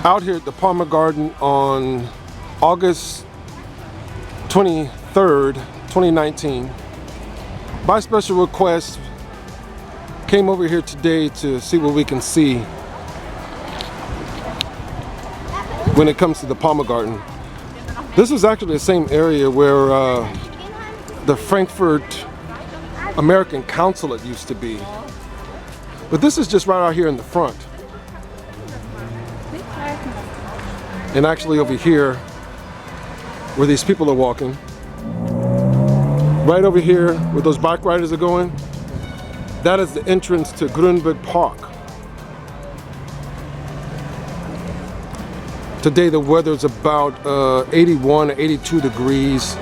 Out here at the Palmengarten on August 23rd, 2019. By special request, came over here today to see what we can see when it comes to the Palmengarten. This is actually the same area where the Frankfurt American Consulate used to be. But this is just right out here in the front. And actually over here, where these people are walking, right over here where those bike riders are going, that is the entrance to Grünberg Park. Today the weather's about 81 or 82 degrees.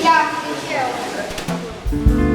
Yeah, thank you.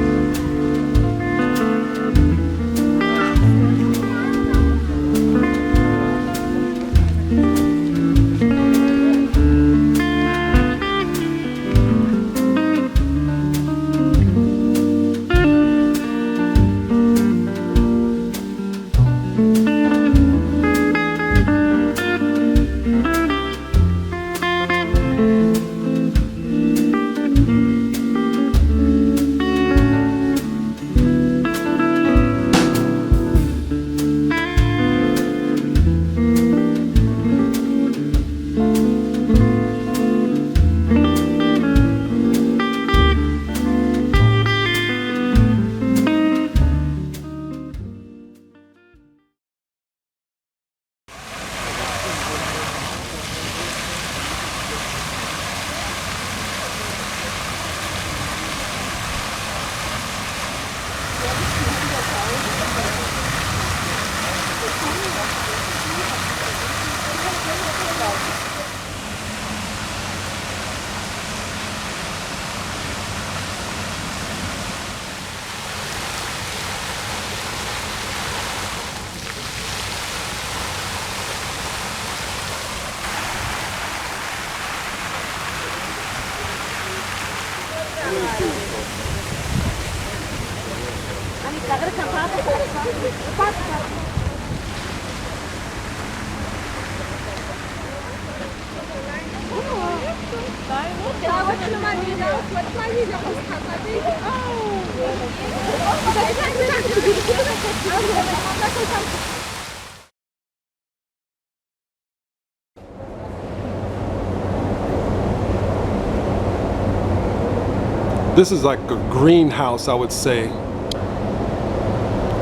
This is like a greenhouse, I would say,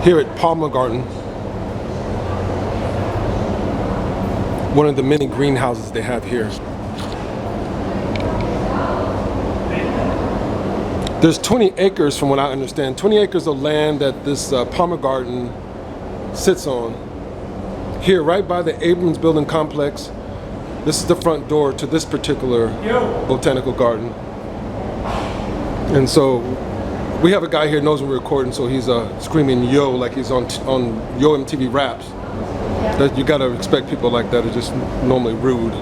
here at Palmengarten. One of the many greenhouses they have here. There's 20 acres from what I understand, 20 acres of land that this Palmengarten sits on. Here, right by the Abrams building complex. This is the front door to this particular botanical garden. And so we have a guy here who knows when we're recording, so he's screaming yo like he's on Yo MTV Raps. That you gotta expect people like that are just normally rude.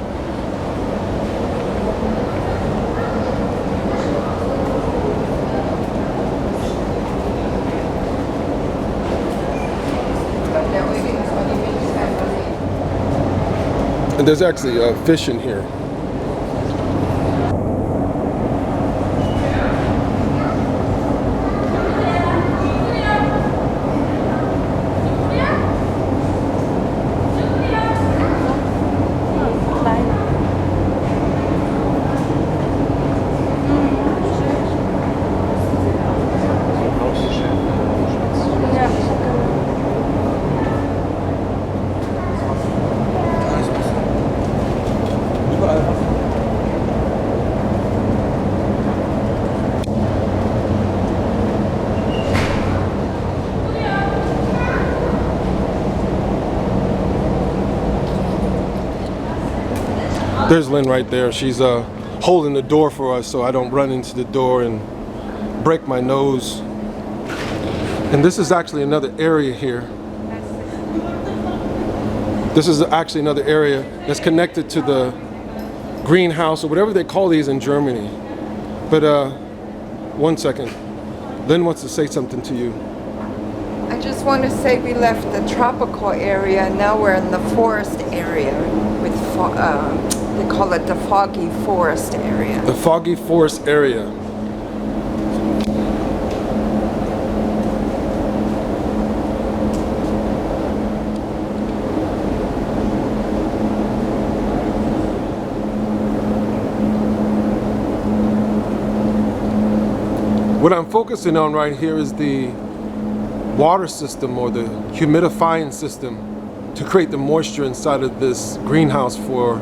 And there's actually fish in here. There's Lynn right there. She's holding the door for us so I don't run into the door and break my nose. And this is actually another area here. This is actually another area that's connected to the greenhouse or whatever they call these in Germany. But one second. Lynn wants to say something to you. I just want to say we left the tropical area, now we're in the forest area with, they call it the foggy forest area. The foggy forest area. What I'm focusing on right here is the water system or the humidifying system to create the moisture inside of this greenhouse for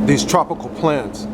these tropical plants.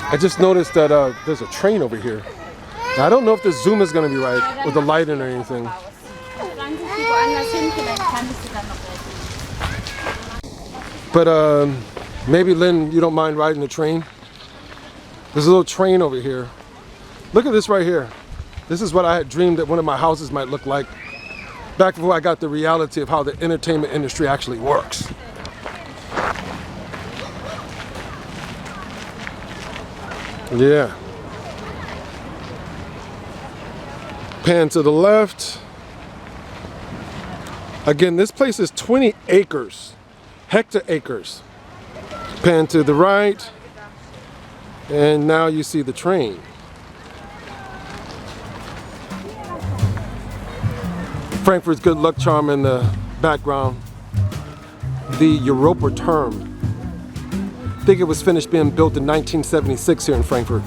I just noticed that there's a train over here. Now, I don't know if the zoom is going to be right with the lighting or anything. But maybe Lynn, you don't mind riding the train? There's a little train over here. Look at this right here. This is what I had dreamed that one of my houses might look like. Back before I got the reality of how the entertainment industry actually works. Yeah. Pan to the left. Again, this place is 20 acres, hectares. Pan to the right. And now you see the train. Frankfurt's good luck charm in the background. The Europa term. I think it was finished being built in 1976 here in Frankfurt.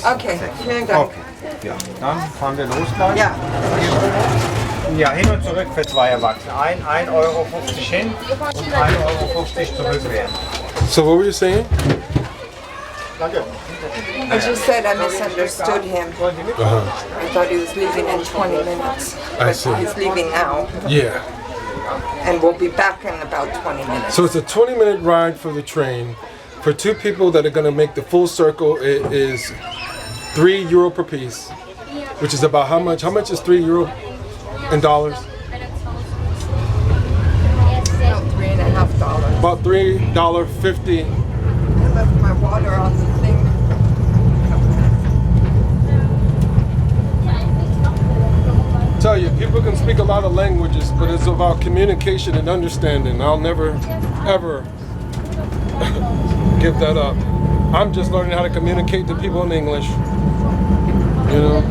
Okay, vielen Dank. Okay, ja, dann fahren wir los gleich. Ja. Ja, hin und zurück für 2 Erwachsene. 1,50 Euro hin und 1,50 Euro zurück werden. So what were you saying? I just said I misunderstood him. I thought he was leaving in 20 minutes. I But see. he's leaving now. Yeah. And we'll be back in about 20 minutes. So it's a 20-minute ride for the train. For 2 people that are going to make the full circle, it is €3 per piece, which is about how much? How much is €3 in dollars? About $3.50. About $3.50. I left my water on the thing. Tell you, people can speak a lot of languages, but it's about communication and understanding. I'll never, ever give that up. I'm just learning how to communicate to people in English. You know?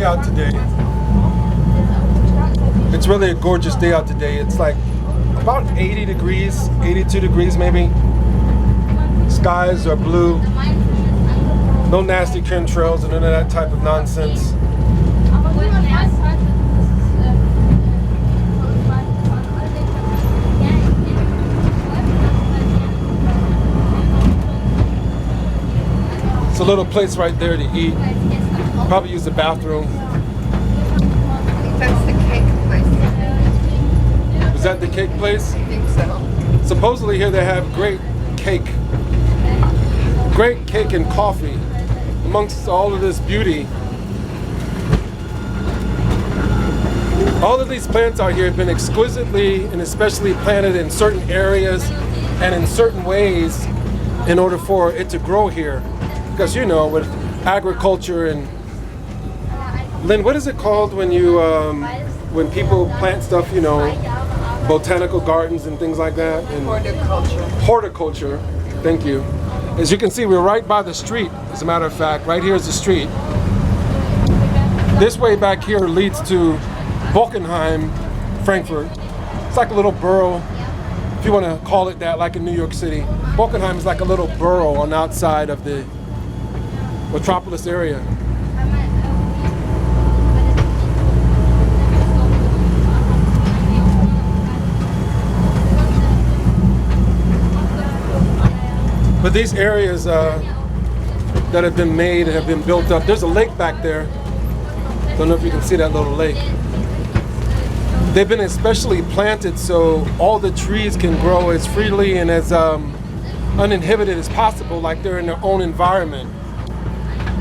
Out today. It's really a gorgeous day out today. It's like about 80 degrees, 82 degrees maybe. Skies are blue. No nasty chemtrails and none of that type of nonsense. It's a little place right there to eat. Probably use the bathroom. I think that's the cake place. Is that the cake place? I think so. Supposedly here they have great cake and coffee amongst all of this beauty. All of these plants out here have been exquisitely and especially planted in certain areas and in certain ways in order for it to grow here. Because you know, with agriculture and Lynn, what is it called when you when people plant stuff, you know, botanical gardens and things like that? And Horticulture. horticulture, thank you. As you can see, we're right by the street, as a matter of fact. Right here is the street. This way back here leads to Bockenheim, Frankfurt. It's like a little borough, if you want to call it that, like in New York City. Bockenheim is like a little borough on the outside of the metropolis area. But these areas that have been made and have been built up, there's a lake back there. Don't know if you can see that little lake. They've been especially planted so all the trees can grow as freely and as uninhibited as possible, like they're in their own environment.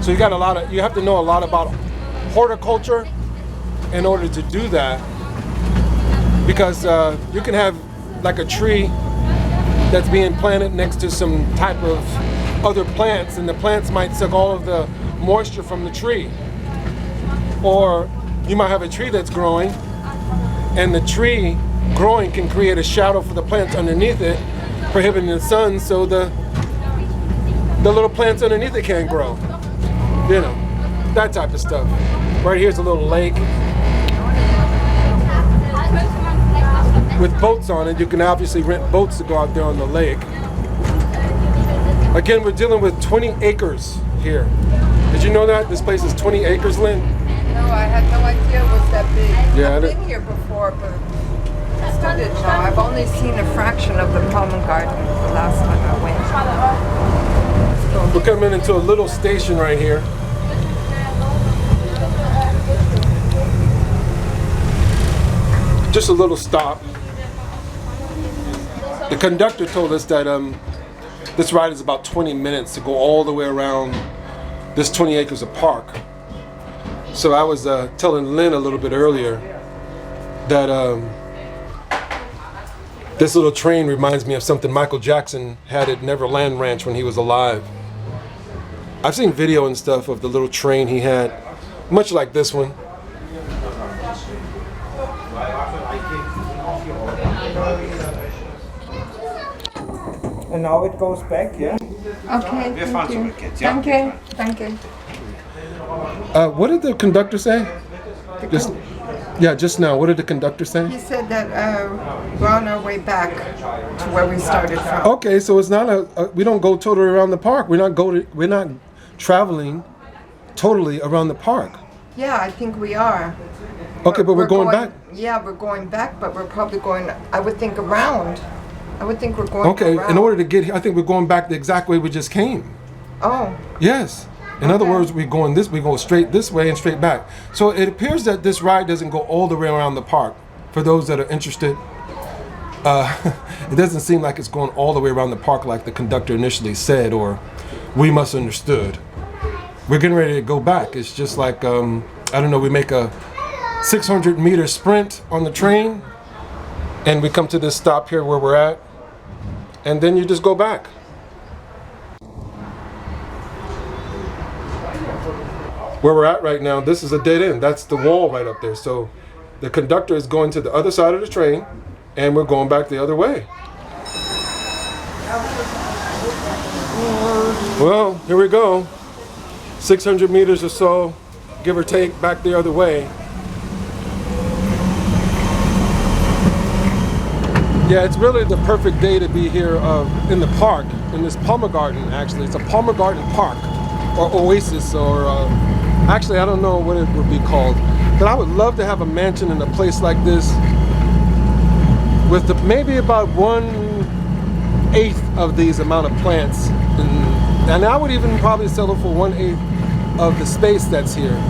So you have to know a lot about horticulture in order to do that, because you can have like a tree that's being planted next to some type of other plants, and the plants might suck all of the moisture from the tree. Or you might have a tree that's growing, and the tree growing can create a shadow for the plants underneath it, prohibiting the sun, so the little plants underneath it can't grow. You know, that type of stuff. Right here's a little lake with boats on it. You can obviously rent boats to go out there on the lake. Again, we're dealing with 20 acres here. Did you know that? This place is 20 acres, Lynn? No, I had no idea it was that big. Yeah, I've been here before, but I still didn't know. I've only seen a fraction of the Palmengarten the last time I went. We're coming into a little station right here. Just a little stop. The conductor told us that this ride is about 20 minutes to go all the way around this 20 acres of park. So I was telling Lynn a little bit earlier that this little train reminds me of something Michael Jackson had at Neverland Ranch when he was alive. I've seen video and stuff of the little train he had, much like this one. And now it goes back, yeah? Okay, Wir fahren thank you. zurück jetzt, ja? Thank you. What did the conductor say? Just now. What did the conductor say? He said that we're on our way back to where we started from. Okay, so it's not we don't go totally around the park. We're not traveling totally around the park. Yeah, I think we are. Okay, but we're going back. Yeah, we're going back, but we're probably going, I would think, around. I would think we're going Okay, around. in order to get here, I think we're going back the exact way we just came. Oh. Yes. In other words, we go straight this way and straight back. So it appears that this ride doesn't go all the way around the park. For those that are interested, it doesn't seem like it's going all the way around the park like the conductor initially said, or we must understood. We're getting ready to go back. It's just like, I don't know, we make a 600-meter sprint on the train, and we come to this stop here where we're at, and then you just go back. Where we're at right now, this is a dead end. That's the wall right up there. So the conductor is going to the other side of the train, and we're going back the other way. Well, here we go. 600 meters or so, give or take, back the other way. Yeah, it's really the perfect day to be here in the park, in this Palmengarten, actually. It's a Palmengarten park, or oasis, or actually, I don't know what it would be called. But I would love to have a mansion in a place like this with maybe about 1/8 of these amount of plants. And I would even probably sell it for 1/8 of the space that's here.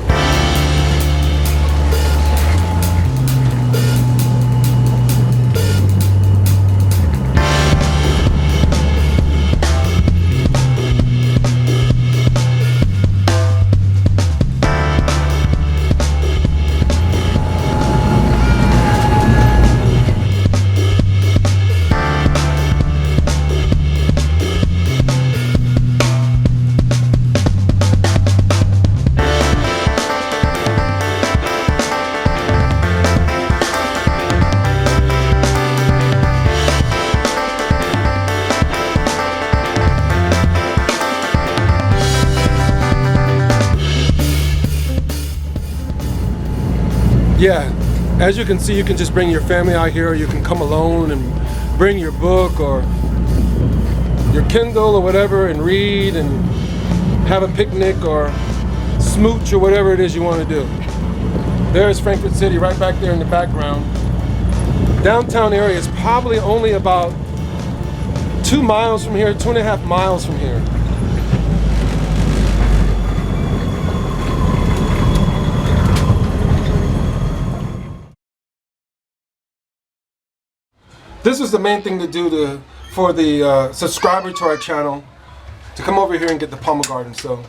Yeah, as you can see, you can just bring your family out here, or you can come alone and bring your book or your Kindle or whatever and read and have a picnic or smooch or whatever it is you want to do. There's Frankfurt City right back there in the background. Downtown area is probably only about 2 miles from here, 2.5 miles from here. This is the main thing to do for the subscriber to our channel, to come over here and get the Palmengarten. So